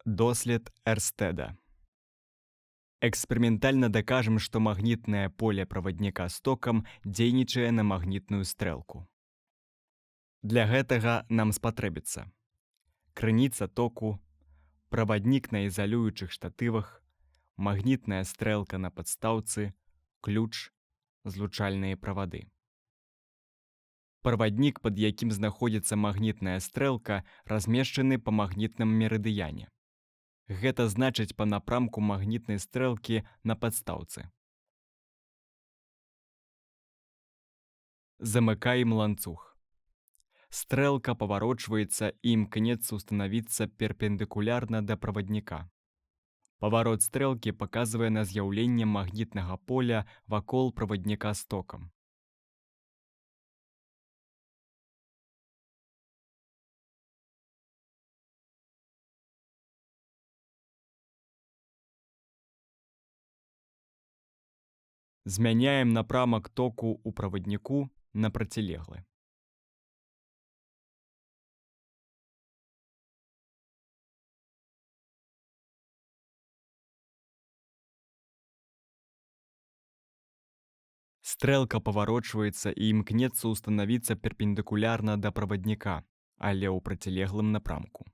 Дослед Эрстэда. Эксперыментальна дакажам, што магнітнае поле правадніка з токам дзейнічае на магнітную стрэлку. Для гэтага нам спатрэбіцца крыніца току, праваднік на ізалюючых штатывах, магнітная стрэлка на падстаўцы, ключ, злучальныя правады. Праваднік, пад якім знаходзіцца магнітная стрэлка, размешчаны па магнітным мерыдыяне. Гэта значыць па напрамку магнітнай стрэлкі на падстаўцы. Замыкаем ланцуг. Стрэлка паварочваецца і імкнецца ўстанавіцца перпендыкулярна да правадніка. Паварот стрэлкі паказвае на з'яўленне магнітнага поля вакол правадніка з токам. Змяняем напрамак току ў правадніку на процілеглы. Стрэлка паварочваецца і імкнецца ўстанавіцца перпендыкулярна да правадніка, але ў процілеглым напрамку.